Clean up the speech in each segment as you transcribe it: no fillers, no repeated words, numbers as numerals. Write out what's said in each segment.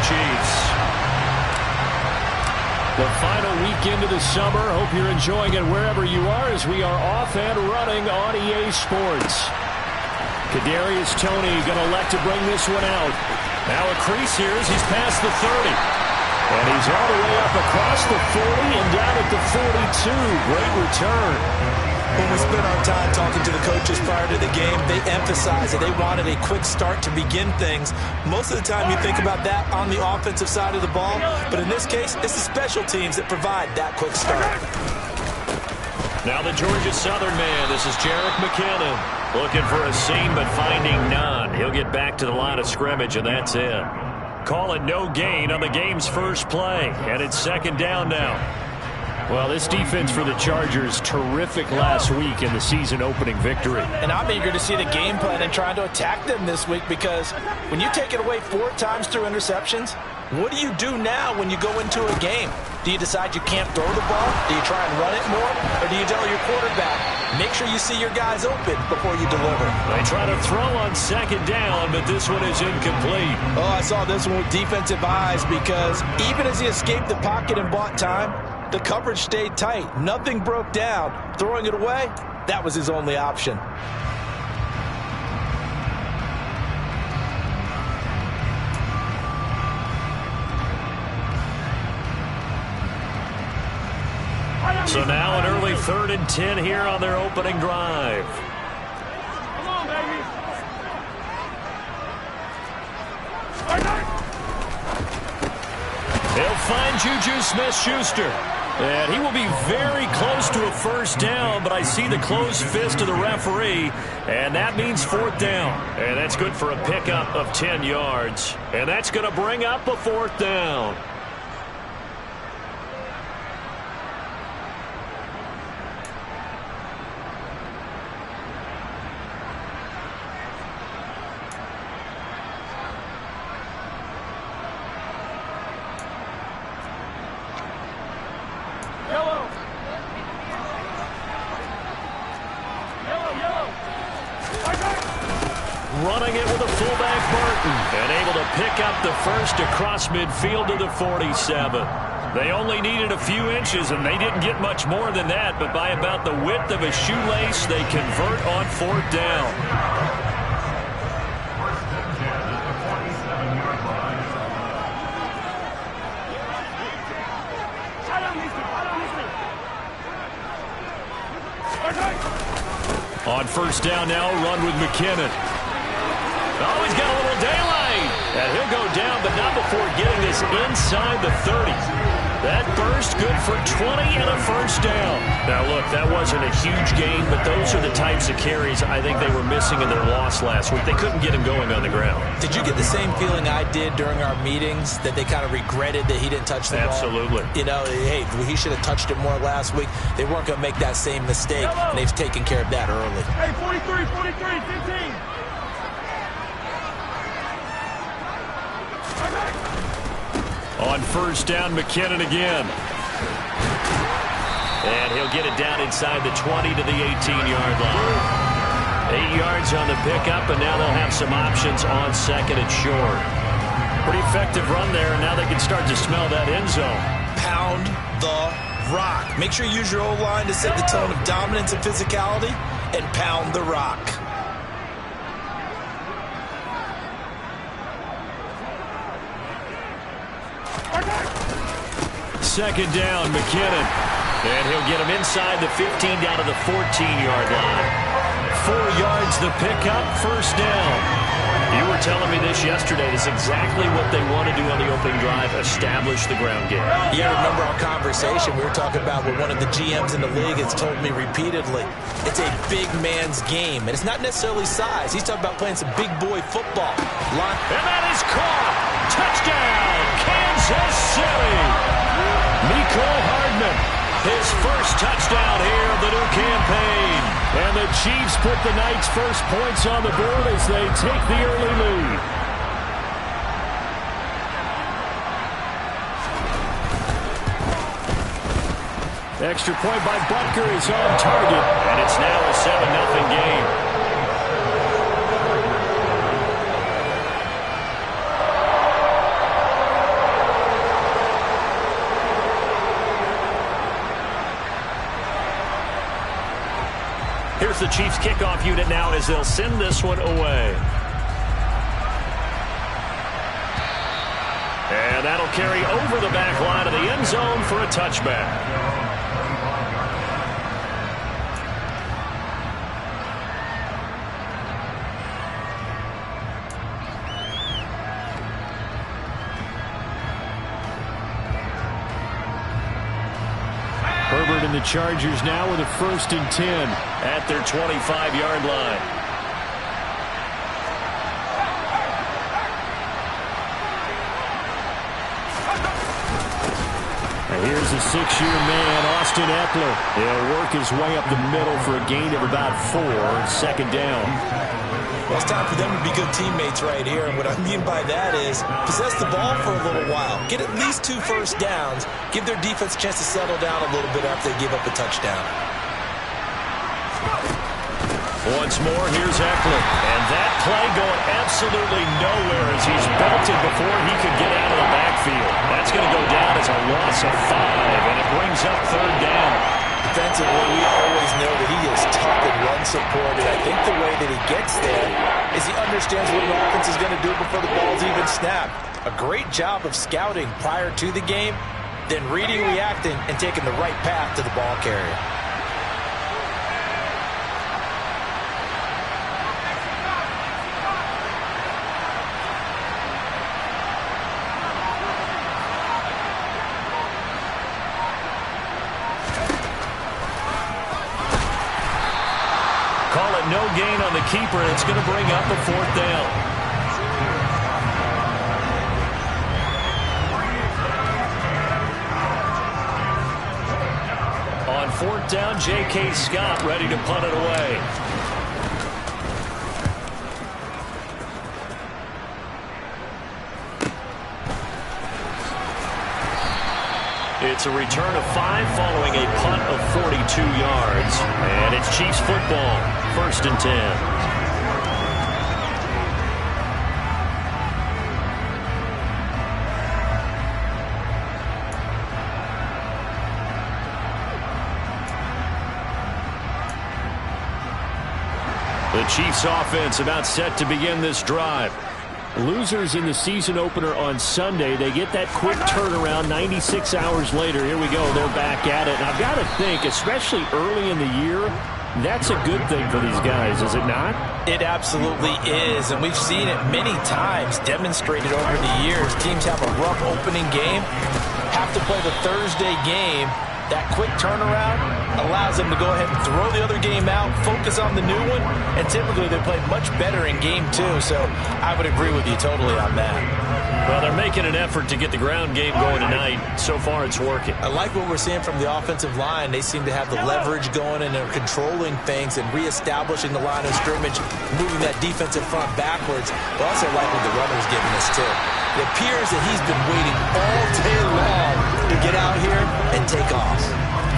Chiefs. The final week into the summer. Hope you're enjoying it wherever you are as we are off and running on EA Sports. Kadarius Toney going to elect to bring this one out. Now a crease here as he's past the 30. And he's all the way up across the 40 and down at the 42. Great return. When we spent our time talking to the coaches prior to the game, they emphasized that they wanted a quick start to begin things. Most of the time you think about that on the offensive side of the ball, but in this case, it's the special teams that provide that quick start. Now the Georgia Southern man, this is Jerick McKinnon. Looking for a seam, but finding none. He'll get back to the line of scrimmage, and that's it. Call it no gain on the game's first play, and it's second down now. Well, this defense for the Chargers, terrific last week in the season-opening victory. And I'm eager to see the game plan and trying to attack them this week because when you take it away 4 times through interceptions, what do you do now when you go into a game? Do you decide you can't throw the ball? Do you try and run it more? Or do you tell your quarterback, make sure you see your guys open before you deliver? They try to throw on second down, but this one is incomplete. Oh, I saw this one with defensive eyes because even as he escaped the pocket and bought time, the coverage stayed tight. Nothing broke down. Throwing it away, that was his only option. So now an early 3rd and 10 here on their opening drive. Come on, baby. He'll find Juju Smith-Schuster. And he will be very close to a first down, but I see the closed fist of the referee, and that means 4th down. And that's good for a pickup of 10 yards. And that's going to bring up a 4th down. Running it with a fullback, Burton, and able to pick up the first across midfield to the 47. They only needed a few inches, and they didn't get much more than that, but by about the width of a shoelace, they convert on 4th down. On 1st down now, run with McKinnon. Oh, he's got a little daylight. And he'll go down, but not before getting this inside the 30. That burst good for 20 and a first down. Now, look, that wasn't a huge gain, but those are the types of carries I think they were missing in their loss last week. They couldn't get him going on the ground. Did you get the same feeling I did during our meetings, that they kind of regretted that he didn't touch the ball? Absolutely. You know, hey, he should have touched it more last week. They weren't going to make that same mistake, and they've taken care of that early. Hey, 43, 15. On 1st down, McKinnon again. And he'll get it down inside the 20 to the 18-yard line. 8 yards on the pickup, and now they'll have some options on 2nd and short. Pretty effective run there, and now they can start to smell that end zone. Pound the rock. Make sure you use your O-line to set the tone of dominance and physicality, and pound the rock. Second down, McKinnon. And he'll get him inside the 15 down to the 14-yard line. 4 yards the pickup, first down. You were telling me this yesterday. This is exactly what they want to do on the opening drive, establish the ground game. Yeah, remember our conversation. We were talking about what one of the GMs in the league has told me repeatedly. It's a big man's game, and it's not necessarily size. He's talking about playing some big boy football. And that is caught. Touchdown, Kansas City. Mecole Hardman, his first touchdown here of the new campaign. And the Chiefs put the Knights' first points on the board as they take the early lead. Extra point by Butker is on target, and it's now a 7-0 game. Here's the Chiefs kickoff unit now as they'll send this one away. And that'll carry over the back line of the end zone for a touchback. Herbert and the Chargers now with a 1st and 10 at their 25-yard line. Here's a 6-year man, Austin Eckler. He'll work his way up the middle for a gain of about 4, 2nd down. Well, it's time for them to be good teammates right here, and what I mean by that is possess the ball for a little while, get at least 2 first downs, give their defense a chance to settle down a little bit after they give up a touchdown. Once more, here's Eckler, and that play going absolutely nowhere as he's belted before he could get out of the backfield. That's going to go down as a loss of 5, and it brings up 3rd down. Defensively, we always know that he is tough and run support, and I think the way that he gets there is he understands what an offense is going to do before the ball's even snapped. A great job of scouting prior to the game, then reading, reacting, and taking the right path to the ball carrier. No gain on the keeper, and it's going to bring up a 4th down. On 4th down, J.K. Scott ready to punt it away. It's a return of 5 following a punt of 42 yards. And it's Chiefs football, 1st and 10. The Chiefs offense about set to begin this drive. Losers in the season opener on Sunday, they get that quick turnaround 96 hours later. Here we go. They're back at it. And I've got to think, especially early in the year, that's a good thing for these guys, is it not? It absolutely is, and we've seen it many times demonstrated over the years. Teams have a rough opening game, have to play the Thursday game. That quick turnaround allows them to go ahead and throw the other game out, focus on the new one, and typically they play much better in game 2. So I would agree with you totally on that. Well, they're making an effort to get the ground game going tonight. So far, it's working. I like what we're seeing from the offensive line. They seem to have the leverage going, and they're controlling things and reestablishing the line of scrimmage, moving that defensive front backwards. But also like what the runner's giving us, too. It appears that he's been waiting all day long to get out here and take off.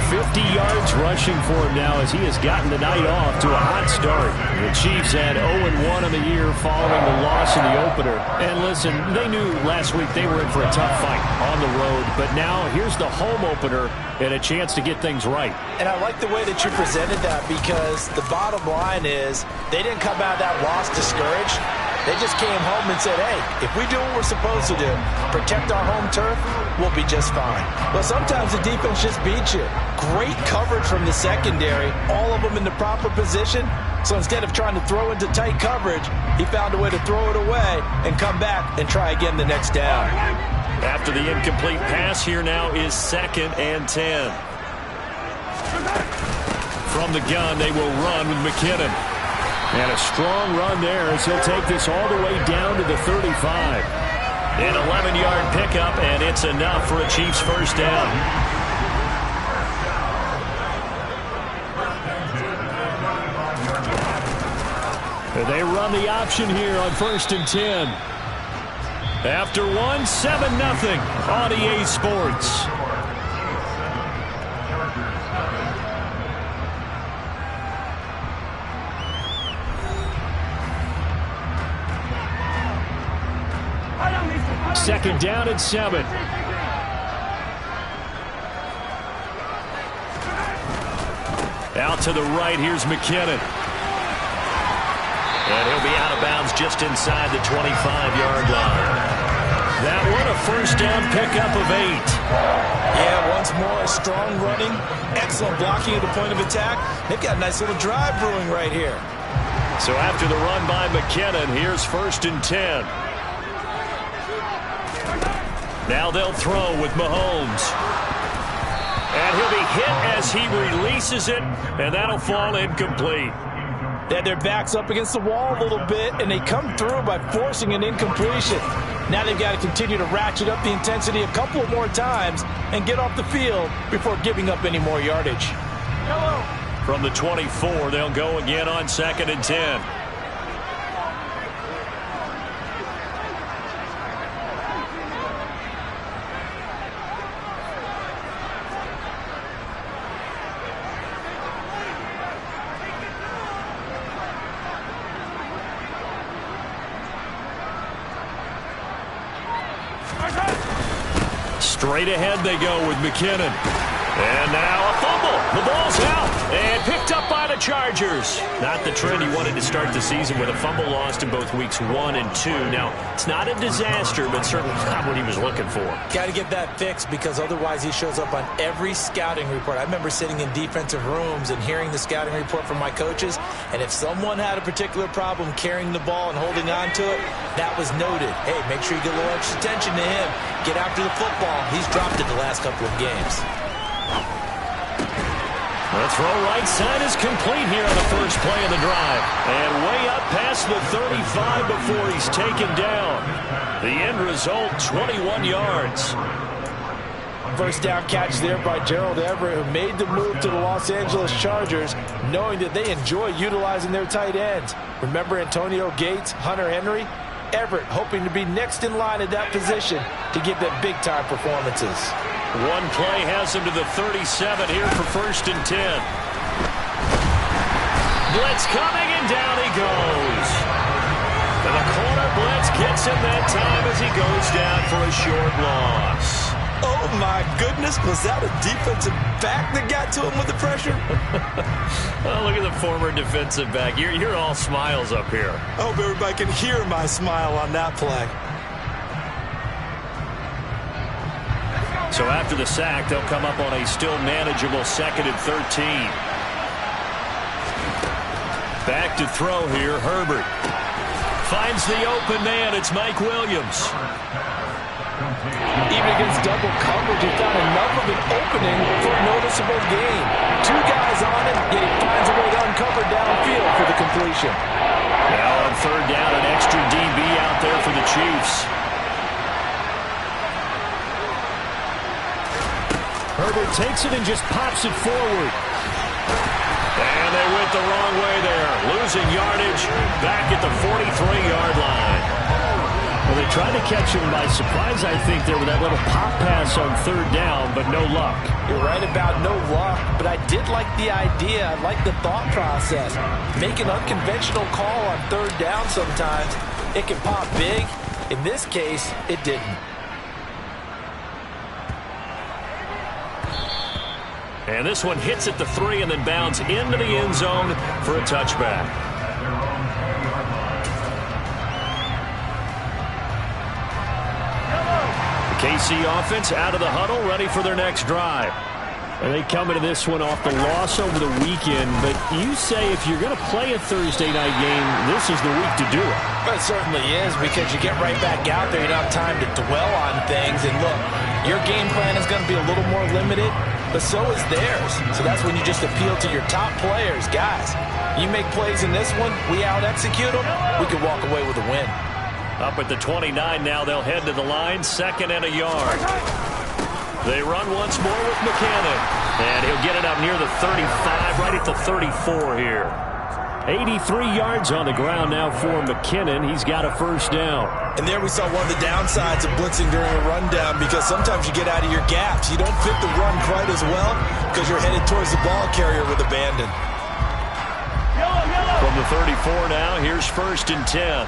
50 yards rushing for him now as he has gotten the night off to a hot start. The Chiefs had 0-1 on the year following the loss in the opener. And listen, they knew last week they were in for a tough fight on the road. But now here's the home opener and a chance to get things right. And I like the way that you presented that, because the bottom line is they didn't come out of that loss discouraged. They just came home and said, hey, if we do what we're supposed to do, protect our home turf, we'll be just fine. But sometimes the defense just beats you. Great coverage from the secondary, all of them in the proper position. So instead of trying to throw into tight coverage, he found a way to throw it away and come back and try again the next down. After the incomplete pass, here now is 2nd and 10. From the gun, they will run with McKinnon. And a strong run there as he'll take this all the way down to the 35. An 11-yard pickup, and it's enough for a Chiefs first down. They run the option here on 1st and 10. After one, 7-0 on EA Sports. Second down and 7. Out to the right, here's McKinnon. And he'll be out of bounds just inside the 25-yard line. That one, a first down pickup of 8. Yeah, once more, strong running, excellent blocking at the point of attack. They've got a nice little drive brewing right here. So after the run by McKinnon, here's 1st and 10. Now they'll throw with Mahomes. And he'll be hit as he releases it, and that'll fall incomplete. They had their backs up against the wall a little bit, and they come through by forcing an incompletion. Now they've got to continue to ratchet up the intensity a couple of more times and get off the field before giving up any more yardage. From the 24, they'll go again on 2nd and 10. Straight ahead they go with McKinnon. And now a fumble. The ball's out and picked up by the Chargers. Not the trend he wanted to start the season with a fumble lost in both weeks 1 and 2. Now, it's not a disaster, but certainly not what he was looking for. Got to get that fixed because otherwise he shows up on every scouting report. I remember sitting in defensive rooms and hearing the scouting report from my coaches, and if someone had a particular problem carrying the ball and holding on to it, that was noted. Hey, make sure you get a little extra attention to him. Get after the football. He's dropped it the last couple of games. The throw right side is complete here on the first play of the drive. And way up past the 35 before he's taken down. The end result, 21 yards. First down catch there by Gerald Everett, who made the move to the Los Angeles Chargers, knowing that they enjoy utilizing their tight ends. Remember Antonio Gates, Hunter Henry? Everett hoping to be next in line at that position to give them big-time performances. One play has him to the 37 here for 1st and 10. Blitz coming, and down he goes. And the corner blitz gets him that time as he goes down for a short loss. Oh, my goodness. Was that a defensive back that got to him with the pressure? Oh, look at the former defensive back. You're all smiles up here. I hope everybody can hear my smile on that play. So after the sack, they'll come up on a still manageable 2nd and 13. Back to throw here, Herbert. Finds the open man, it's Mike Williams. Even against double coverage, he found enough of an opening for a noticeable gain. 2 guys on him, yet he finds a way to uncover downfield for the completion. Now on 3rd down, an extra DB out there for the Chiefs. Herbert takes it and just pops it forward. And they went the wrong way there. Losing yardage back at the 43-yard line. Well, they tried to catch him by surprise, I think, there with that little pop pass on 3rd down, but no luck. You're right about no luck, but I did like the idea. I like the thought process. Make an unconventional call on 3rd down sometimes. It can pop big. In this case, it didn't. And this one hits at the 3 and then bounds into the end zone for a touchback. The KC offense out of the huddle, ready for their next drive. And they come into this one off the loss over the weekend. But you say if you're going to play a Thursday night game, this is the week to do it. It certainly is, because you get right back out there. You don't have time to dwell on things. And look, your game plan is going to be a little more limited, but so is theirs. So that's when you just appeal to your top players. Guys, you make plays in this one, we out-execute them, we can walk away with a win. Up at the 29 now, they'll head to the line, 2nd and a yard. They run once more with McKinnon. And he'll get it up near the 35, right at the 34 here. 83 yards on the ground now for McKinnon. He's got a first down. And there we saw one of the downsides of blitzing during a rundown, because sometimes you get out of your gaps. You don't fit the run quite as well because you're headed towards the ball carrier with abandon. From the 34 now, here's 1st and 10.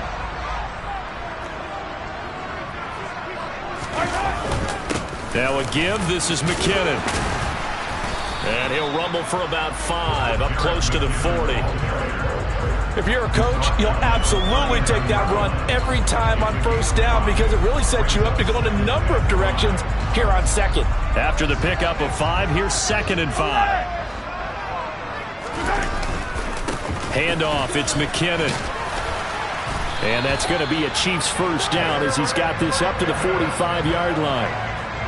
Now a give, this is McKinnon. And he'll rumble for about 5, up close to the 40. If you're a coach, you'll absolutely take that run every time on first down because it really sets you up to go in a number of directions here on second. After the pickup of 5, here's 2nd and 5. Handoff, it's McKinnon. And that's going to be a Chiefs first down as he's got this up to the 45-yard line.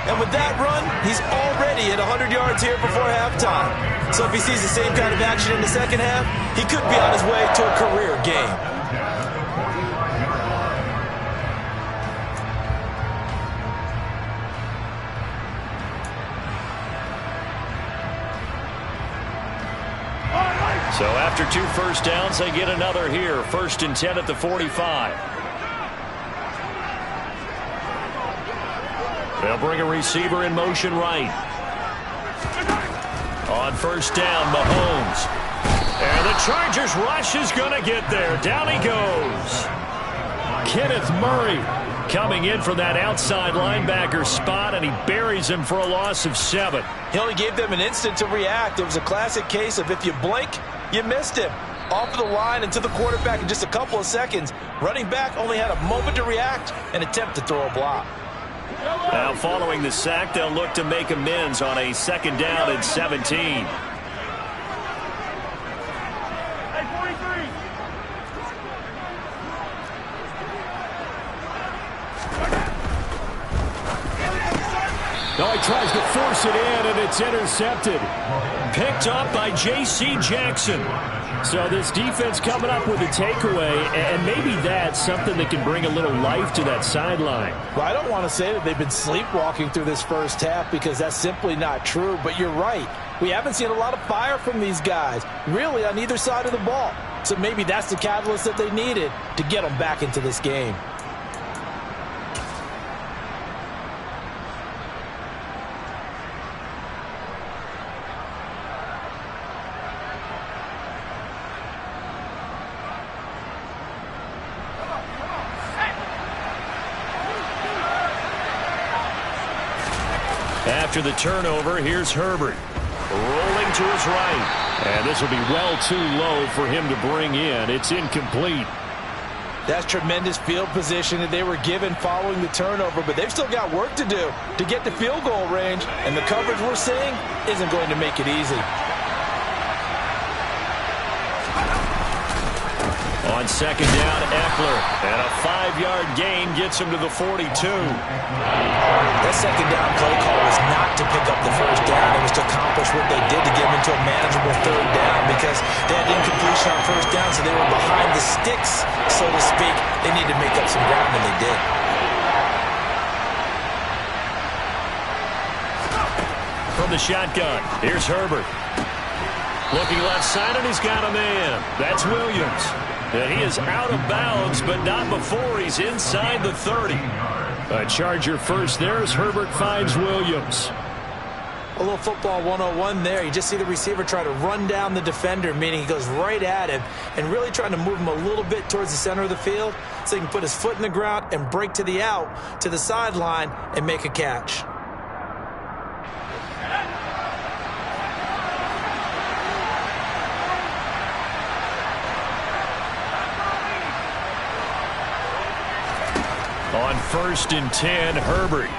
And with that run, he's already at 100 yards here before halftime. So if he sees the same kind of action in the second half, he could be on his way to a career game. So after 2 first downs, they get another here. 1st and 10 at the 45. They'll bring a receiver in motion right. On first down, Mahomes. And the Chargers rush is going to get there. Down he goes. Kenneth Murray coming in from that outside linebacker spot, and he buries him for a loss of 7. He only gave them an instant to react. It was a classic case of if you blink, you missed him. Off of the line and to the quarterback in just a couple of seconds. Running back only had a moment to react and attempt to throw a block. Now following the sack, they'll look to make amends on a 2nd down and 17. Hey, 43. No, he tries to force it in, and it's intercepted. Picked up by J.C. Jackson. So this defense coming up with a takeaway, and maybe that's something that can bring a little life to that sideline. Well, I don't want to say that they've been sleepwalking through this first half because that's simply not true, but you're right. We haven't seen a lot of fire from these guys, really on either side of the ball. So maybe that's the catalyst that they needed to get them back into this game. After the turnover, here's Herbert. Rolling to his right. And this will be well too low for him to bring in. It's incomplete. That's tremendous field position that they were given following the turnover, but they've still got work to do to get to field goal range, and the coverage we're seeing isn't going to make it easy. On 2nd down, Eckler. And a 5-yard gain gets him to the 42. That 2nd down play call was not to pick up the first down. It was to accomplish what they did to get them into a manageable 3rd down because they had incompletion on first down, so they were behind the sticks, so to speak. They needed to make up some ground, and they did. From the shotgun, here's Herbert. Looking left side, and he's got a man. That's Williams. And he is out of bounds, but not before he's inside the 30. A Charger first there as Herbert finds Williams. A little football 101 there. You just see the receiver try to run down the defender, meaning he goes right at him and really trying to move him a little bit towards the center of the field so he can put his foot in the ground and break to the out, to the sideline, and make a catch. On 1st and 10, Herbert.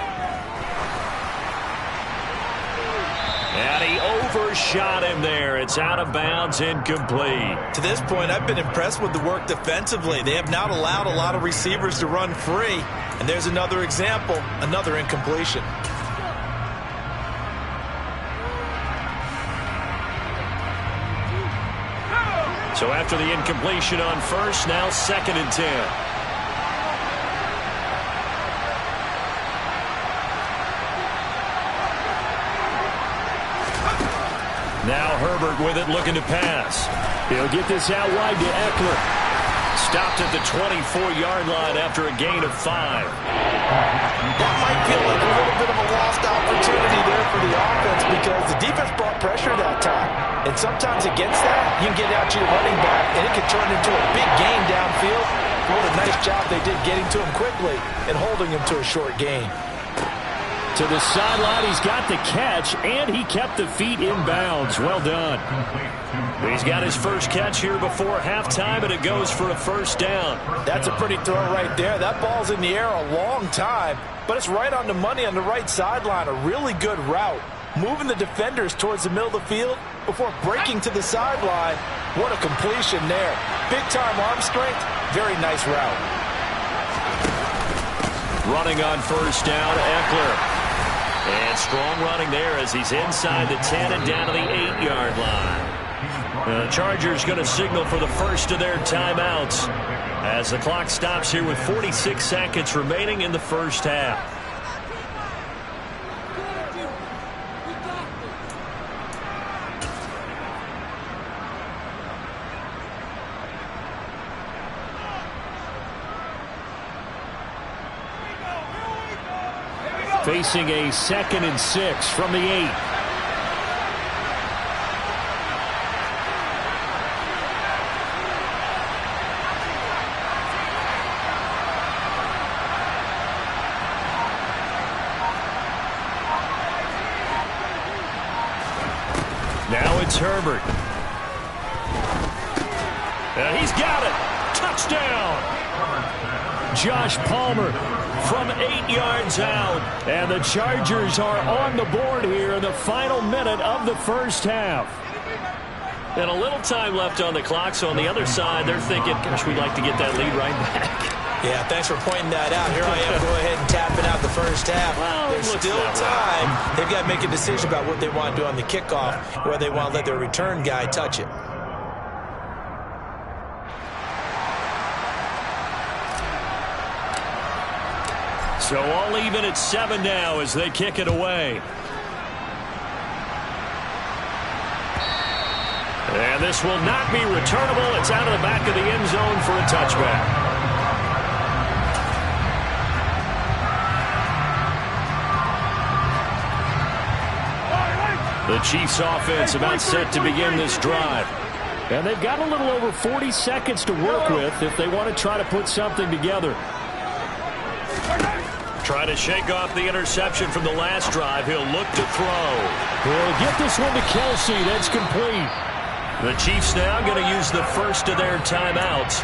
And he overshot him there. It's out of bounds, incomplete. To this point, I've been impressed with the work defensively. They have not allowed a lot of receivers to run free. And there's another example, another incompletion. So after the incompletion on 1st, now 2nd and 10. Now Herbert with it, looking to pass. He'll get this out wide to Eckler. Stopped at the 24-yard line after a gain of 5. That might feel like a little bit of a lost opportunity there for the offense because the defense brought pressure that time. And sometimes against that, you can get out to your running back, and it can turn into a big gain downfield. What a nice job they did getting to him quickly and holding him to a short gain. To the sideline, he's got the catch, and he kept the feet in bounds. Well done. He's got his first catch here before halftime, and it goes for a first down. That's a pretty throw right there. That ball's in the air a long time, but it's right on the money on the right sideline. A really good route. Moving the defenders towards the middle of the field before breaking to the sideline. What a completion there. Big-time arm strength. Very nice route. Running on first down, Eckler. And strong running there as he's inside the 10 and down to the 8-yard line. The Chargers going to signal for the first of their timeouts as the clock stops here with 46 seconds remaining in the first half. Facing a 2nd and 6 from the 8. Now it's Herbert. And he's got it. Touchdown. Josh Palmer from 8 yards out. And the Chargers are on the board here in the final minute of the first half. And a little time left on the clock, so on the other side, they're thinking, gosh, we'd like to get that lead right back. Yeah, thanks for pointing that out. Here I am, go ahead and tapping out the first half. Well, there's still time. They've got to make a decision about what they want to do on the kickoff, where they want to let their return guy touch it. So all even at 7 now as they kick it away. And this will not be returnable. It's out of the back of the end zone for a touchback. The Chiefs offense about set to begin this drive. And they've got a little over 40 seconds to work with if they want to try to put something together. Trying to shake off the interception from the last drive. He'll look to throw. He'll get this one to Kelsey. That's complete. The Chiefs now going to use the first of their timeouts,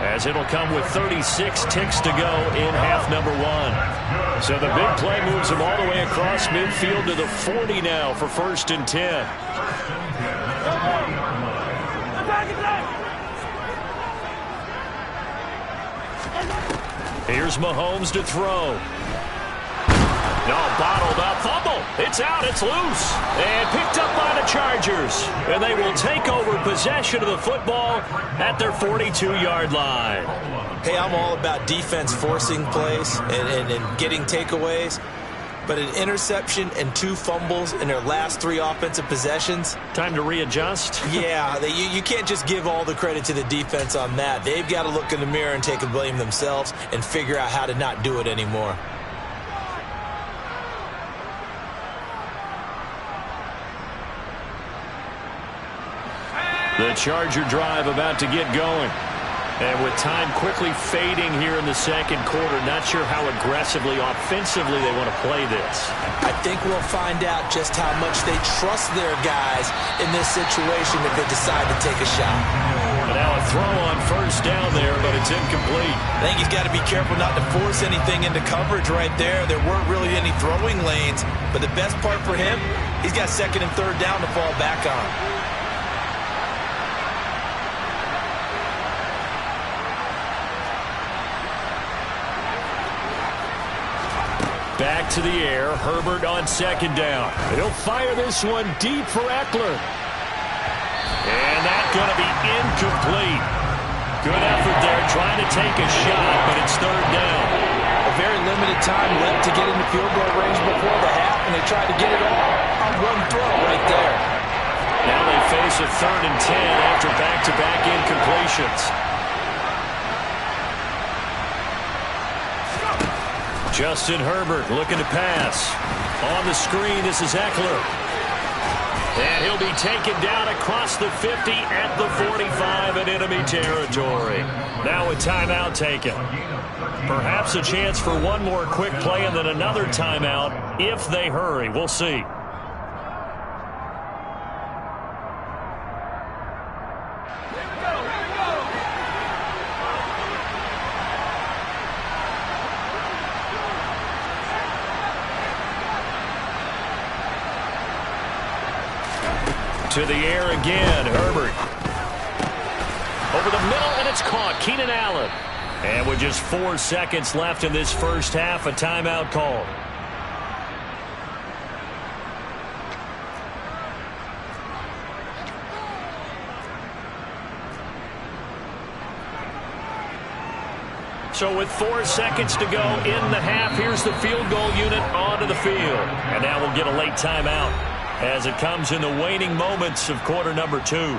as it'll come with 36 ticks to go in half number 1. So the big play moves them all the way across midfield to the 40 now for 1st and 10. Here's Mahomes to throw. No, bottled up. Fumble. It's out. It's loose. And picked up by the Chargers. And they will take over possession of the football at their 42-yard line. Hey, I'm all about defense forcing plays and getting takeaways. But an interception and 2 fumbles in their last 3 offensive possessions. Time to readjust. Yeah, you can't just give all the credit to the defense on that. They've got to look in the mirror and take a blame themselves and figure out how to not do it anymore. The Charger drive about to get going. And with time quickly fading here in the second quarter, not sure how aggressively, offensively they want to play this. I think we'll find out just how much they trust their guys in this situation if they decide to take a shot. And now a throw on first down there, but it's incomplete. I think he's got to be careful not to force anything into coverage right there. There weren't really any throwing lanes, but the best part for him, he's got 2nd and 3rd down to fall back on. Back to the air. Herbert on 2nd down. He'll fire this one deep for Eckler. And that's going to be incomplete. Good effort there trying to take a shot, but it's 3rd down. A very limited time left to get into field goal range before the half, and they tried to get it all on one throw right there. Now they face a 3rd and 10 after back-to-back incompletions. Justin Herbert looking to pass. On the screen, this is Eckler. And he'll be taken down across the 50 at the 45 in enemy territory. Now a timeout taken. Perhaps a chance for one more quick play and then another timeout if they hurry. We'll see. To the air again, Herbert. Over the middle, and it's caught. Keenan Allen. And with just 4 seconds left in this first half, a timeout call. So with 4 seconds to go in the half, here's the field goal unit onto the field. And now we'll get a late timeout as it comes in the waning moments of quarter number 2.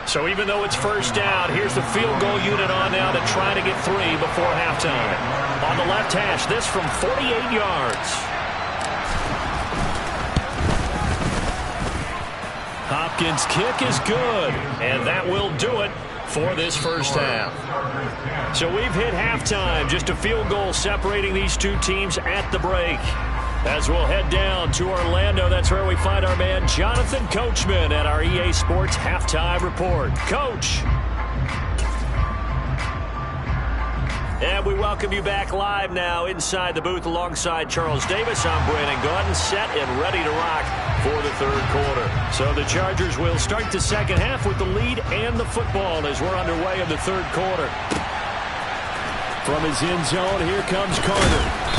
So even though it's first down, here's the field goal unit on now to try to get 3 before halftime. On the left hash, this from 48 yards. Hopkins' kick is good, and that will do it for this first half. So we've hit halftime, just a field goal separating these two teams at the break. As we'll head down to Orlando, that's where we find our man Jonathan Coachman at our EA Sports Halftime Report. Coach. And we welcome you back live now inside the booth alongside Charles Davis. I'm Brandon Gaudin, set and ready to rock for the third quarter. So the Chargers will start the second half with the lead and the football as we're underway in the third quarter. From his end zone, here comes Carter.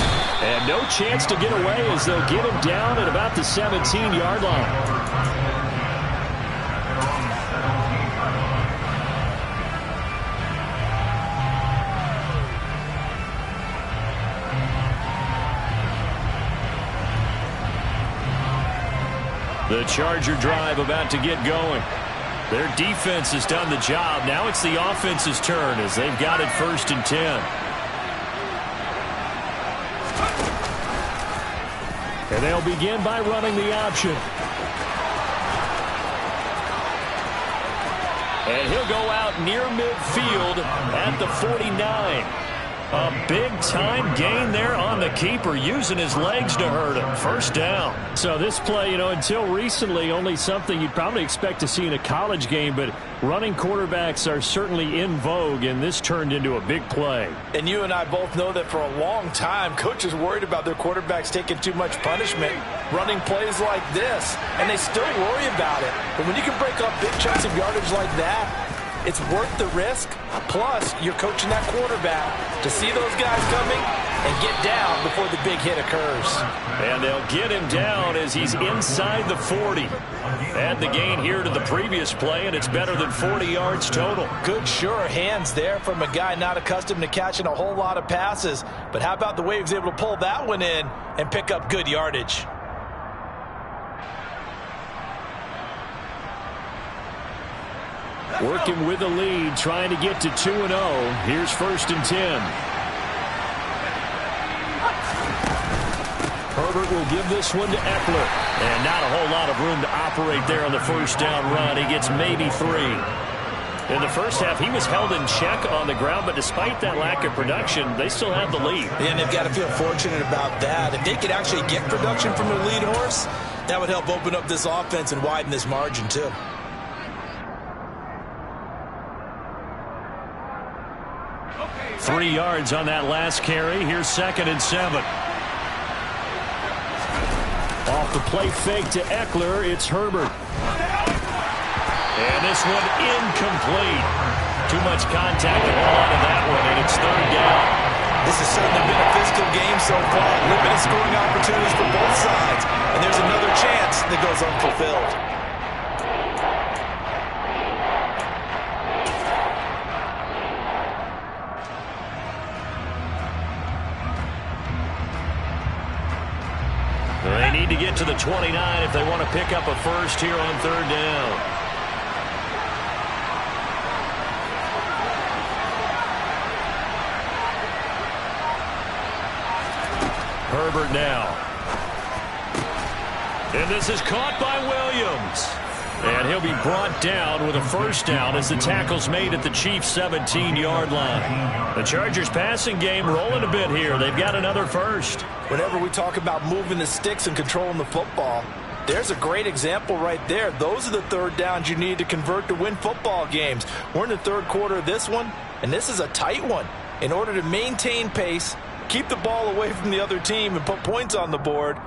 And no chance to get away as they'll get him down at about the 17-yard line. The Charger drive about to get going. Their defense has done the job. Now it's the offense's turn as they've got it 1st and 10. And they'll begin by running the option. And he'll go out near midfield at the 49. A big-time gain there on the keeper, using his legs to hurt him. First down. So this play, until recently, only something you'd probably expect to see in a college game, but running quarterbacks are certainly in vogue, and this turned into a big play. And you and I both know that for a long time, coaches worried about their quarterbacks taking too much punishment, running plays like this, and they still worry about it. But when you can break up big chunks of yardage like that, it's worth the risk. Plus, you're coaching that quarterback to see those guys coming and get down before the big hit occurs. And they'll get him down as he's inside the 40. Add the gain here to the previous play, and it's better than 40 yards total. Good, sure hands there from a guy not accustomed to catching a whole lot of passes. But how about the way he was able to pull that one in and pick up good yardage? Working with the lead, trying to get to 2-0. Here's 1st and 10. Herbert will give this one to Eckler. And not a whole lot of room to operate there on the first down run. He gets maybe 3. In the first half, he was held in check on the ground, but despite that lack of production, they still have the lead. And they've got to feel fortunate about that. If they could actually get production from their lead horse, that would help open up this offense and widen this margin, too. Okay, 3 yards on that last carry. Here's 2nd and 7. Off the play fake to Eckler, it's Herbert. And this one incomplete. Too much contact to hold on to that one, and it's 3rd down. This has certainly been a physical game so far. Limited scoring opportunities for both sides. And there's another chance that goes unfulfilled. They need to get to the 29 if they want to pick up a first here on 3rd down. Herbert now. And this is caught by Williams. And he'll be brought down with a first down as the tackle's made at the Chiefs' 17-yard line. The Chargers' passing game rolling a bit here. They've got another first. Whenever we talk about moving the sticks and controlling the football, there's a great example right there. Those are the third downs you need to convert to win football games. We're in the third quarter of this one, and this is a tight one. In order to maintain pace, keep the ball away from the other team, and put points on the board,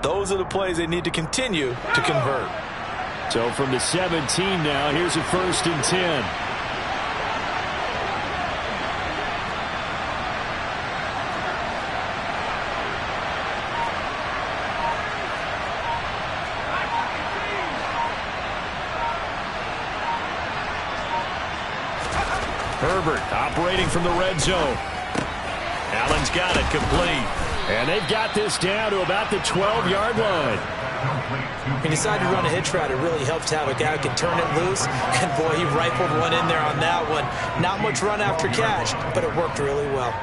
those are the plays they need to continue to convert. So from the 17 now, here's a 1st and 10. Herbert operating from the red zone. Allen's got it complete. And they've got this down to about the 12-yard line. He decided to run a hitch route. It really helps to have a guy who can turn it loose. And, boy, he rifled one in there on that one. Not much run after catch, but it worked really well.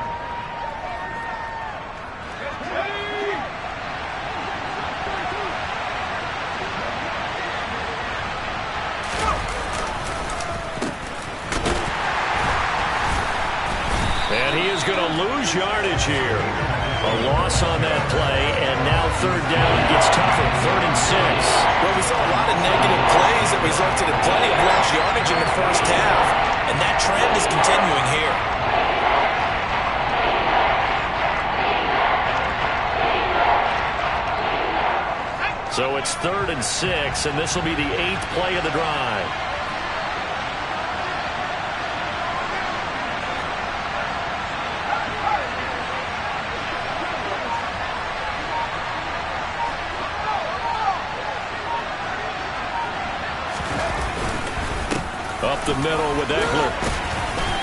And he is going to lose yardage here. A loss on that play, and now third down gets tougher, 3rd and 6. Well, we saw a lot of negative plays that resulted in plenty of lost yardage in the first half, and that trend is continuing here. So it's 3rd and 6, and this will be the 8th play of the drive. Up the middle with Eckler.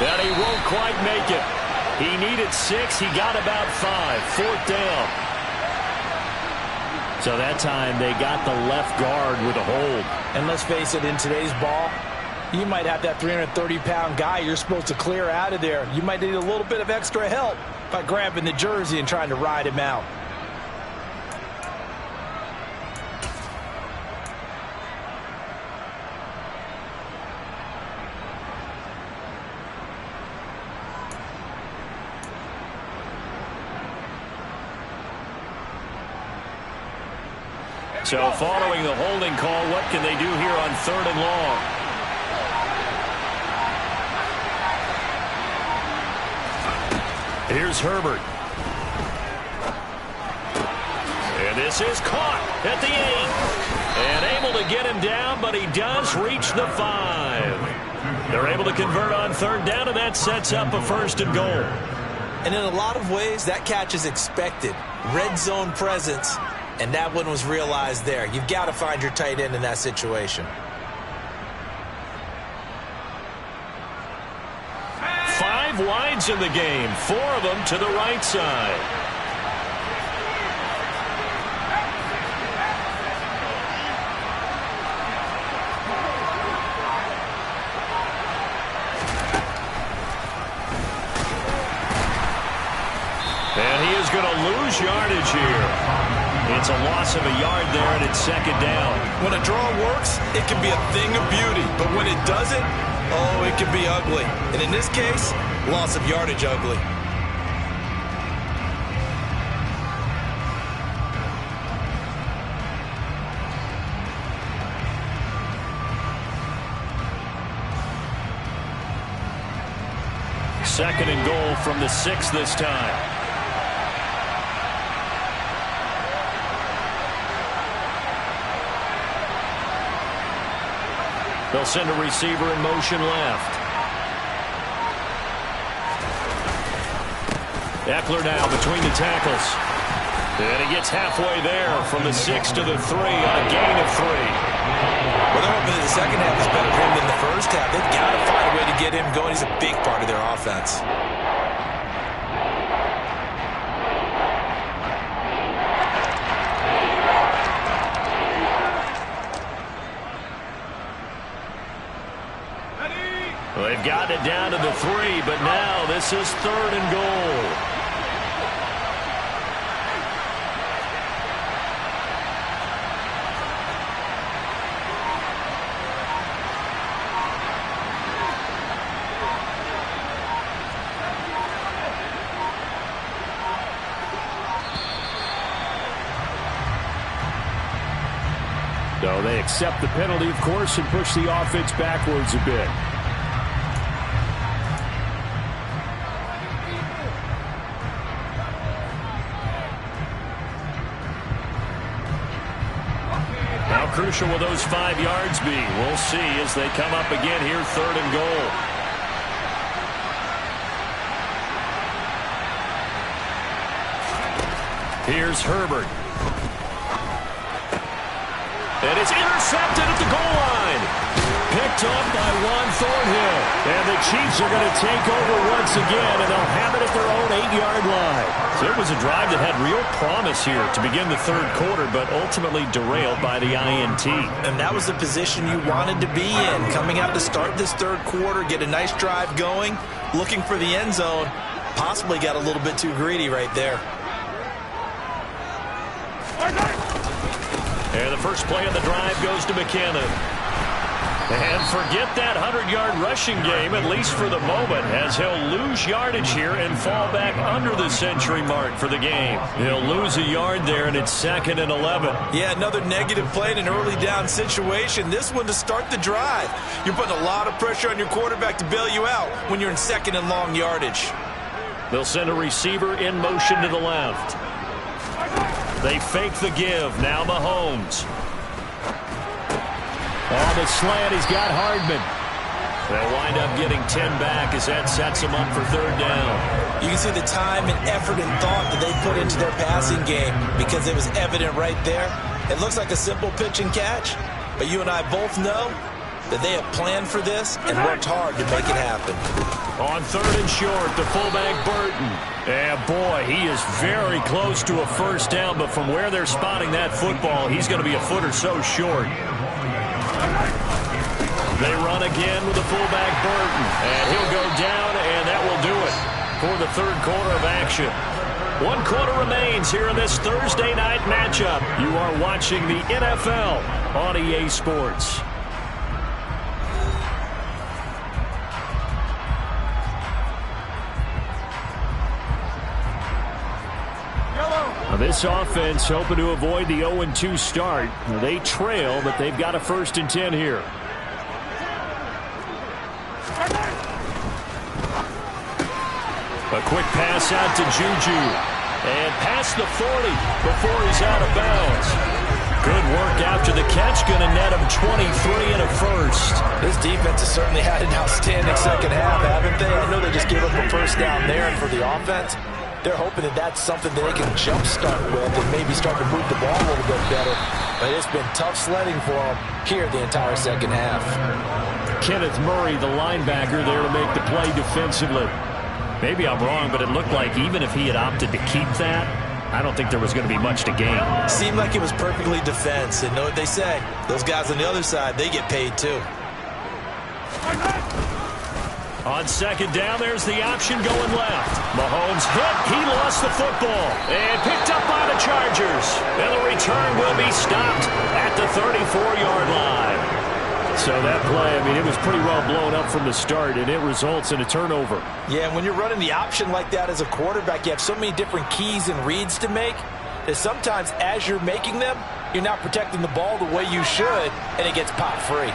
And he won't quite make it. He needed 6. He got about 5. 4th down. So that time they got the left guard with a hold. And let's face it, in today's ball, you might have that 330-pound guy you're supposed to clear out of there. You might need a little bit of extra help by grabbing the jersey and trying to ride him out. So following the holding call, what can they do here on 3rd and long? Here's Herbert. And this is caught at the 8. And able to get him down, but he does reach the 5. They're able to convert on 3rd down, and that sets up a 1st and goal. And in a lot of ways, that catch is expected. Red zone presence. And that one was realized there. You've got to find your tight end in that situation. 5 wides in the game, 4 of them to the right side. And he is going to lose yardage here. It's a loss of a yard there, and it's 2nd down. When a draw works, it can be a thing of beauty. But when it doesn't, oh, it can be ugly. And in this case, loss of yardage ugly. Second and goal from the 6 this time. They'll send a receiver in motion left. Eckler now between the tackles. And he gets halfway there from the 6 to the 3 on a gain of 3. Well, they're hoping that the second half is better for him than the first half. They've got to find a way to get him going. He's a big part of their offense. Well, they've gotten it down to the 3, but now this is 3rd and goal. So they accept the penalty, of course, and push the offense backwards a bit. How crucial will those 5 yards be? We'll see as they come up again here, 3rd and goal. Here's Herbert. And it's intercepted at the goal line. Picked up by Juan Thornhill. And the Chiefs are going to take over once again, and they'll have it at their own 8-yard line. So it was a drive that had real promise here to begin the 3rd quarter, but ultimately derailed by the INT. And that was the position you wanted to be in. Coming out to start this 3rd quarter, get a nice drive going, looking for the end zone. Possibly got a little bit too greedy right there. And the first play of the drive goes to McKinnon. And forget that 100-yard rushing game, at least for the moment, as he'll lose yardage here and fall back under the century mark for the game. He'll lose a yard there, and it's 2nd and 11. Yeah, another negative play in an early down situation. This one to start the drive. You're putting a lot of pressure on your quarterback to bail you out when you're in 2nd and long yardage. They'll send a receiver in motion to the left. They fake the give. Now Mahomes. On the slant, he's got Hardman. They'll wind up getting 10 back as that sets them up for 3rd down. You can see the time and effort and thought that they put into their passing game because it was evident right there. It looks like a simple pitch and catch, but you and I both know that they have planned for this and worked hard to make it happen. On 3rd and short, the fullback Burton. And boy, he is very close to a 1st down, but from where they're spotting that football, he's going to be a foot or so short. They run again with the fullback Burton, and he'll go down, and that will do it for the 3rd quarter of action. 1 quarter remains here in this Thursday night matchup. You are watching the NFL on EA Sports. Now this offense hoping to avoid the 0-2 start. They trail, but they've got a 1st and 10 here. A quick pass out to Juju. And past the 40 before he's out of bounds. Good work after the catch. Going to net him 23 and a 1st. This defense has certainly had an outstanding 2nd half, haven't they? I know they just gave up a 1st down there, and for the offense, they're hoping that that's something that they can jumpstart with and maybe start to move the ball a little bit better. But it's been tough sledding for them here the entire 2nd half. Kenneth Murray, the linebacker, there to make the play defensively. Maybe I'm wrong, but it looked like even if he had opted to keep that, I don't think there was going to be much to gain. Seemed like it was perfectly defense. And know what they say? Those guys on the other side, they get paid too. On 2nd down, there's the option going left. Mahomes hit. He lost the football. And picked up by the Chargers. And the return will be stopped at the 34-yard line. So that play, I mean, it was pretty well blown up from the start, and it results in a turnover. Yeah, and when you're running the option like that as a quarterback, you have so many different keys and reads to make that sometimes as you're making them, you're not protecting the ball the way you should, and it gets popped free.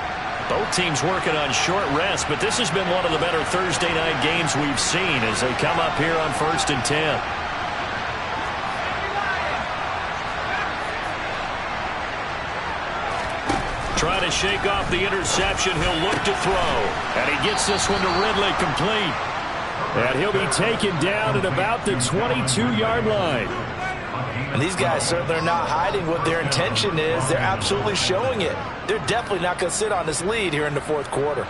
Both teams working on short rest, but this has been one of the better Thursday night games we've seen as they come up here on 1st and 10. Trying to shake off the interception. He'll look to throw. And he gets this one to Ridley complete. And he'll be taken down at about the 22-yard line. And these guys certainly are not hiding what their intention is. They're absolutely showing it. They're definitely not going to sit on this lead here in the 4th quarter.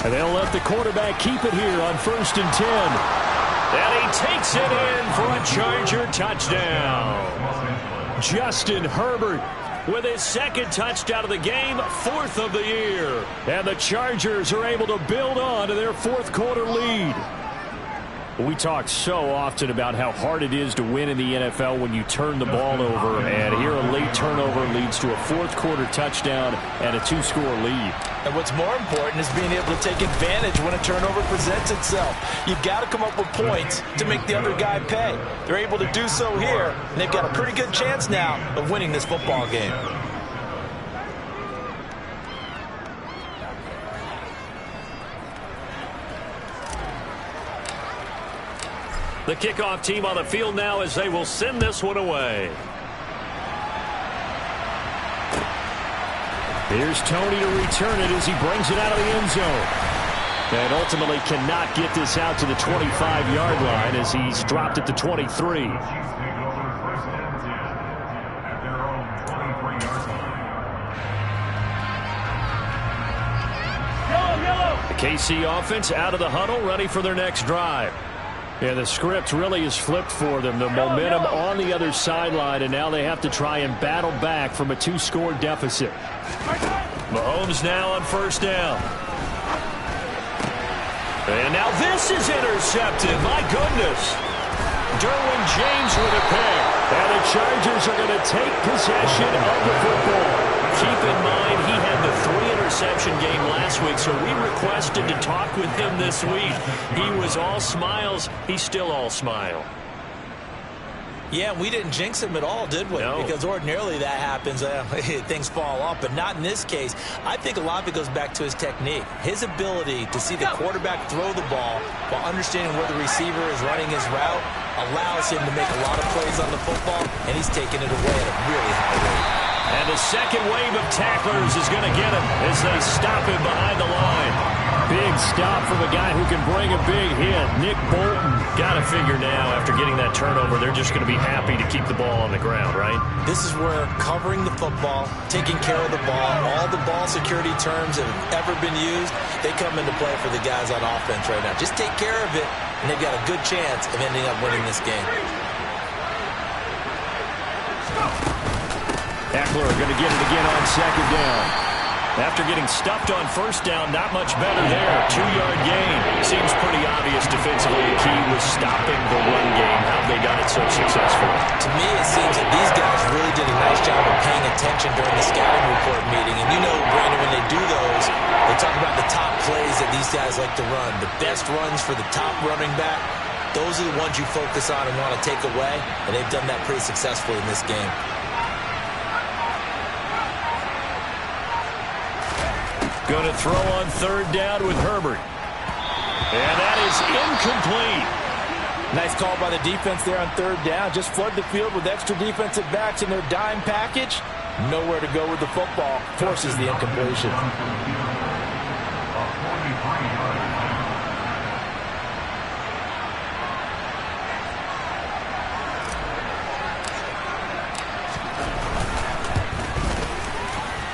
And they'll let the quarterback keep it here on 1st and 10. And he takes it in for a Charger touchdown. Justin Herbert with his second touchdown of the game, 4th of the year. And the Chargers are able to build on to their 4th quarter lead. We talk so often about how hard it is to win in the NFL when you turn the ball over, and here a late turnover leads to a 4th quarter touchdown and a 2-score lead. And what's more important is being able to take advantage when a turnover presents itself. You've got to come up with points to make the other guy pay. They're able to do so here, and they've got a pretty good chance now of winning this football game. The kickoff team on the field now as they will send this one away. Here's Tony to return it as he brings it out of the end zone. And ultimately cannot get this out to the 25-yard line as he's dropped it to 23. The KC offense out of the huddle, ready for their next drive. Yeah, the script really is flipped for them. The momentum on the other sideline, and now they have to try and battle back from a 2-score deficit. Mahomes now on 1st down. And now this is intercepted. My goodness. Derwin James with a pick. And the Chargers are going to take possession of the football. Keep in mind, he had the 3-interception game last week, so we requested to talk with him this week. He was all smiles. He's still all smile. Yeah, we didn't jinx him at all, did we? No. Because ordinarily that happens, things fall off, but not in this case. I think a lot of it goes back to his technique. His ability to see the quarterback throw the ball while understanding where the receiver is running his route allows him to make a lot of plays on the football, and he's taking it away at a really high rate. And the second wave of tacklers is going to get him as they stop him behind the line. Big stop from a guy who can bring a big hit. Nick Bolton. Got to figure now, after getting that turnover, they're just going to be happy to keep the ball on the ground, right? This is where covering the football, taking care of the ball, all the ball security terms that have ever been used, they come into play for the guys on offense right now. Just take care of it, and they've got a good chance of ending up winning this game. Eckler going to get it again on 2nd down. After getting stuffed on 1st down, not much better there. 2-yard gain. Seems pretty obvious defensively. The key was stopping the run game. How have they done it so successfully? To me, it seems that these guys really did a nice job of paying attention during the scouting report meeting. And you know, Brandon, when they do those, they talk about the top plays that these guys like to run. The best runs for the top running back. Those are the ones you focus on and want to take away. And they've done that pretty successfully in this game. Going to throw on 3rd down with Herbert. And that is incomplete. Nice call by the defense there on 3rd down. Just flood the field with extra defensive backs in their dime package. Nowhere to go with the football. Forces the incompletion.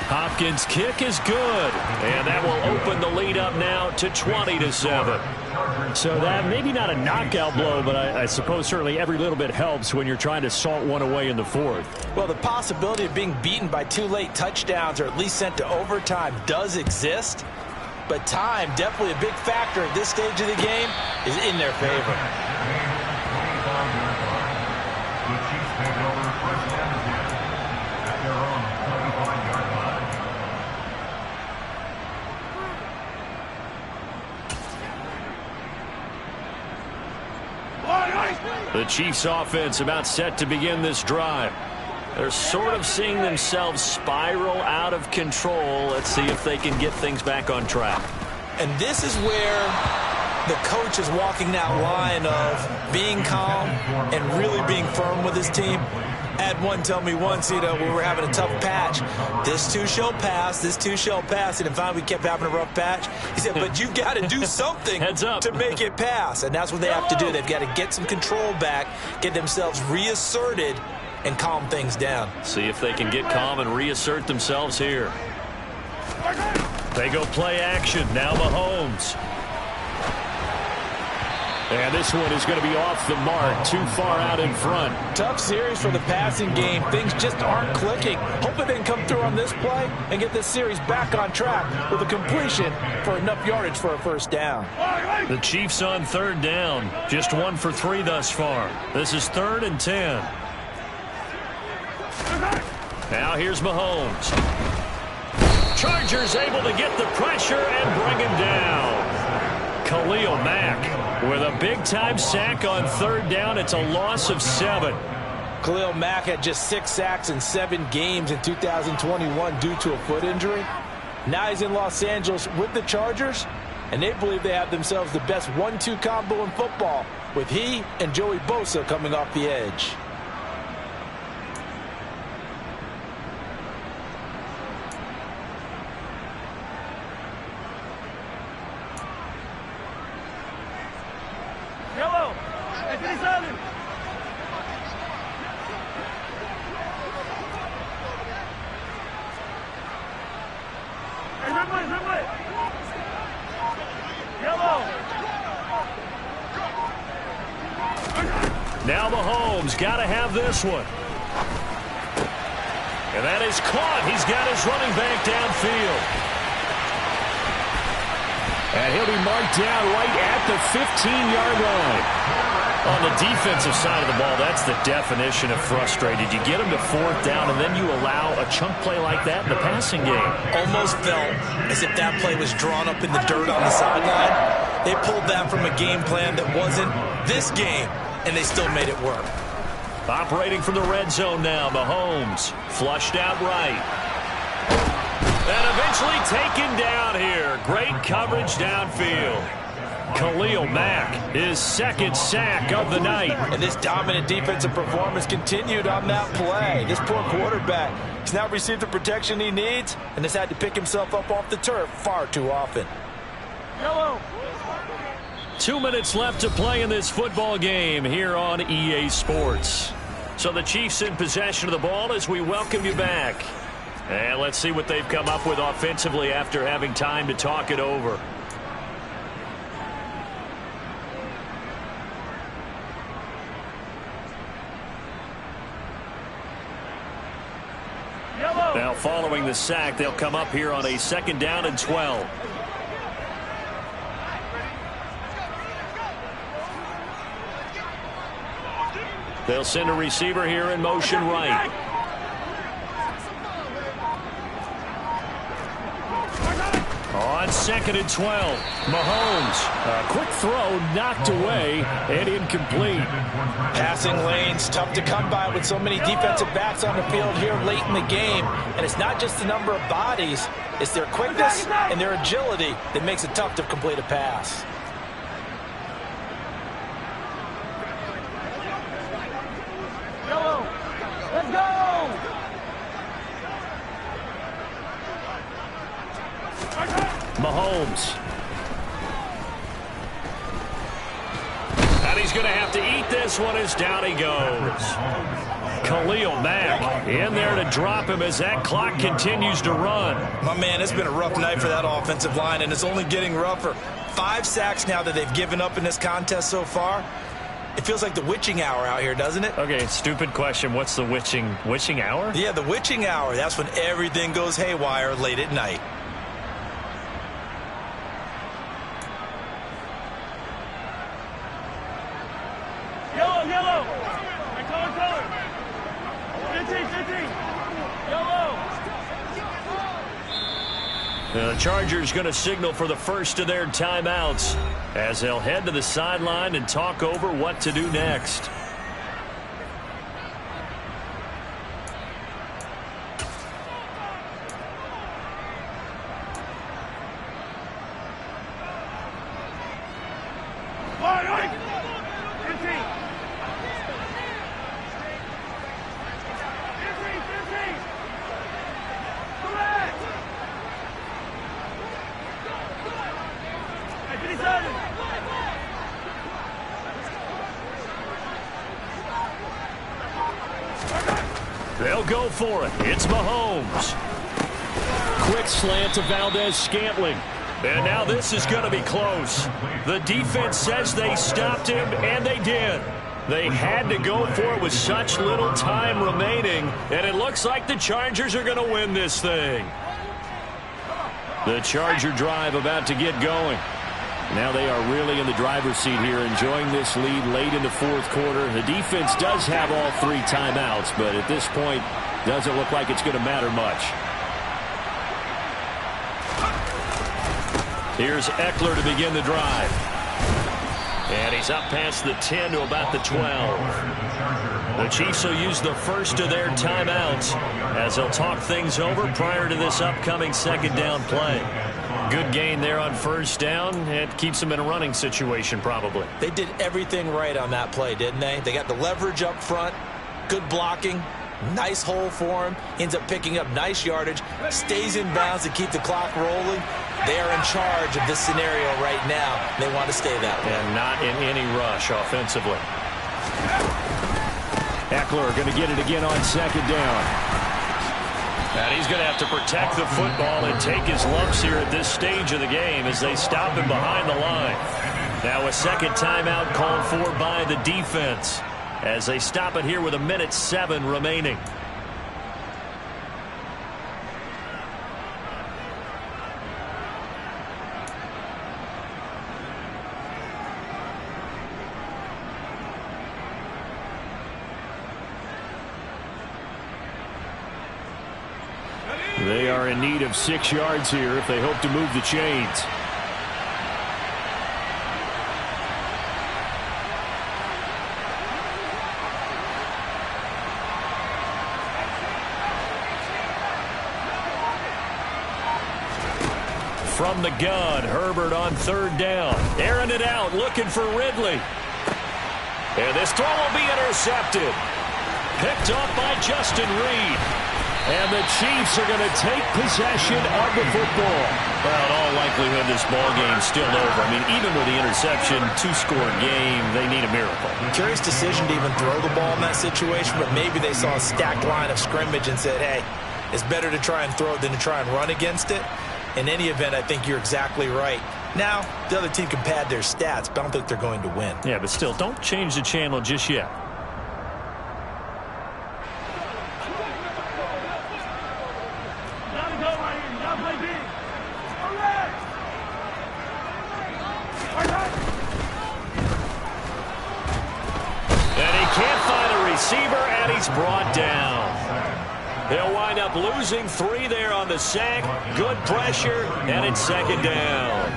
Hopkins' kick is good, and that will open the lead up now to 20-7. So that maybe not a knockout blow, but I suppose certainly every little bit helps when you're trying to salt one away in the 4th. Well, the possibility of being beaten by 2 late touchdowns or at least sent to overtime does exist, but time, definitely a big factor at this stage of the game, is in their favor. The Chiefs offense about set to begin this drive. They're sort of seeing themselves spiral out of control. Let's see if they can get things back on track. And this is where the coach is walking that line of being calm and really being firm with his team. I had one tell me once, when we were having a tough patch, this too shall pass, this too shall pass. And finally we kept having a rough patch. He said, but you've got to do something to make it pass. And that's what they have to do. They've got to get some control back, get themselves reasserted, and calm things down. See if they can get calm and reassert themselves here. They go play action. Now Mahomes. And this one is going to be off the mark, too far out in front. Tough series for the passing game. Things just aren't clicking. Hopefully they can come through on this play and get this series back on track with a completion for enough yardage for a first down. The Chiefs on third down. Just 1 for 3 thus far. This is 3rd and 10. Now here's Mahomes. Chargers able to get the pressure and bring him down. Khalil Mack with a big-time sack on third down. It's a loss of 7. Khalil Mack had just 6 sacks in 7 games in 2021 due to a foot injury. Now he's in Los Angeles with the Chargers, and they believe they have themselves the best 1-2 combo in football with he and Joey Bosa coming off the edge. Now Mahomes got to have this one. And that is caught. He's got his running back downfield. And he'll be marked down right at the 15-yard line. On the defensive side of the ball, that's the definition of frustrated. You get them to 4th down, and then you allow a chunk play like that in the passing game. Almost felt as if that play was drawn up in the dirt on the sideline. They pulled that from a game plan that wasn't this game, and they still made it work. Operating from the red zone now, Mahomes flushed out right. And eventually taken down here. Great coverage downfield. Khalil Mack, his 2nd sack of the night. And this dominant defensive performance continued on that play. This poor quarterback has now received the protection he needs and has had to pick himself up off the turf far too often. Yellow. 2 minutes left to play in this football game here on EA Sports. So the Chiefs in possession of the ball as we welcome you back. And let's see what they've come up with offensively after having time to talk it over. Now following the sack, they'll come up here on a 2nd down and 12. They'll send a receiver here in motion right. On 2nd and 12, Mahomes. A quick throw knocked away and incomplete. Passing lanes tough to come by with so many defensive backs on the field here late in the game. And it's not just the number of bodies, it's their quickness and their agility that makes it tough to complete a pass. Let's go! Mahomes. And he's going to have to eat this one as down he goes. Khalil Mack in there to drop him as that clock continues to run. My man, it's been a rough night for that offensive line, and it's only getting rougher. 5 sacks now that they've given up in this contest so far. It feels like the witching hour out here, doesn't it? Okay, stupid question. What's the witching hour? Yeah, the witching hour. That's when everything goes haywire late at night. Yellow! Color! 15! Yellow! The Chargers going to signal for the first of their timeouts as they'll head to the sideline and talk over what to do next. They'll go for it. It's Mahomes. Quick slant to Valdez-Scantling. And now this is going to be close. The defense says they stopped him, and they did. They had to go for it with such little time remaining, and it looks like the Chargers are going to win this thing. The Charger drive about to get going. Now they are really in the driver's seat here, enjoying this lead late in the fourth quarter. The defense does have all 3 timeouts, but at this point, doesn't look like it's going to matter much. Here's Eckler to begin the drive. And he's up past the 10 to about the 12. The Chiefs will use the first of their timeouts as they'll talk things over prior to this upcoming second down play. Good gain there on first down. It keeps them in a running situation probably. They did everything right on that play, didn't they? They got the leverage up front, good blocking, nice hole for him, ends up picking up nice yardage, stays in bounds to keep the clock rolling. They are in charge of this scenario right now. They want to stay that way. And not in any rush offensively. Eckler going to get it again on second down. And he's going to have to protect the football and take his lumps here at this stage of the game as they stop him behind the line. Now a second timeout called for by the defense as they stop it here with 1:07 remaining. They are in need of 6 yards here if they hope to move the chains. From the gun, Herbert on third down. Airing it out, looking for Ridley. And this throw will be intercepted. Picked up by Justin Reed. And the Chiefs are going to take possession of the football. Well, in all likelihood, this ball game's still over. I mean, even with the interception, 2-score game, they need a miracle. Curious decision to even throw the ball in that situation, but maybe they saw a stacked line of scrimmage and said, hey, it's better to try and throw it than to try and run against it. In any event, I think you're exactly right. Now, the other team can pad their stats, but I don't think they're going to win. Yeah, but still, don't change the channel just yet. And he's brought down. They'll wind up losing 3 there on the sack. Good pressure, and it's second down.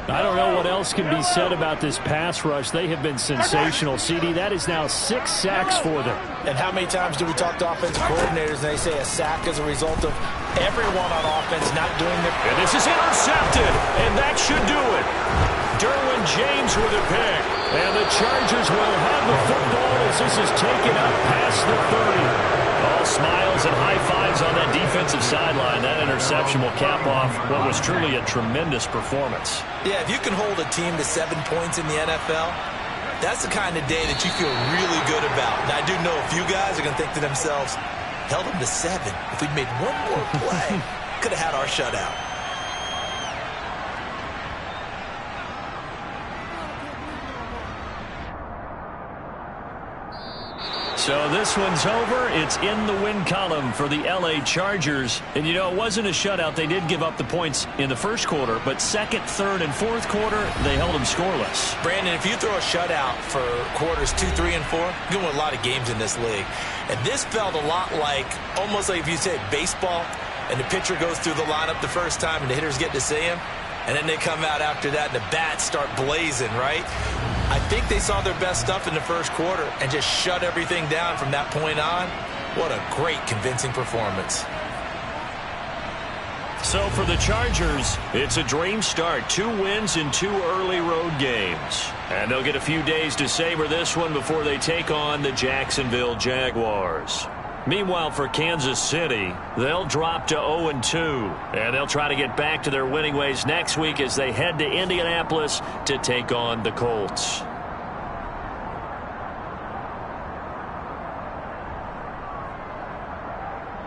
I don't know what else can be said about this pass rush. They have been sensational, CD. That is now 6 sacks for them. And how many times do we talk to offensive coordinators and they say a sack is a result of everyone on offense not doing their... And this is intercepted, and that should do it. Derwin James with a pick. And the Chargers will have the football as this is taken up past the 30. All smiles and high fives on that defensive sideline. That interception will cap off what was truly a tremendous performance. Yeah, if you can hold a team to 7 points in the NFL, that's the kind of day that you feel really good about. And I do know a few guys are going to think to themselves, held them to 7. If we'd made one more play, could have had our shutout. So this one's over. It's in the win column for the L.A. Chargers. And, you know, it wasn't a shutout. They did give up the points in the first quarter, but second, third, and fourth quarter, they held them scoreless. Brandon, if you throw a shutout for quarters 2, 3, and 4, you're going to win a lot of games in this league. And this felt a lot like, almost like if you said baseball, and the pitcher goes through the lineup the first time, and the hitters get to see him, and then they come out after that, and the bats start blazing, right? I think they saw their best stuff in the first quarter and just shut everything down from that point on. What a great, convincing performance. So for the Chargers, it's a dream start. 2 wins in 2 early road games. And they'll get a few days to savor this one before they take on the Jacksonville Jaguars. Meanwhile, for Kansas City, they'll drop to 0-2. And they'll try to get back to their winning ways next week as they head to Indianapolis to take on the Colts.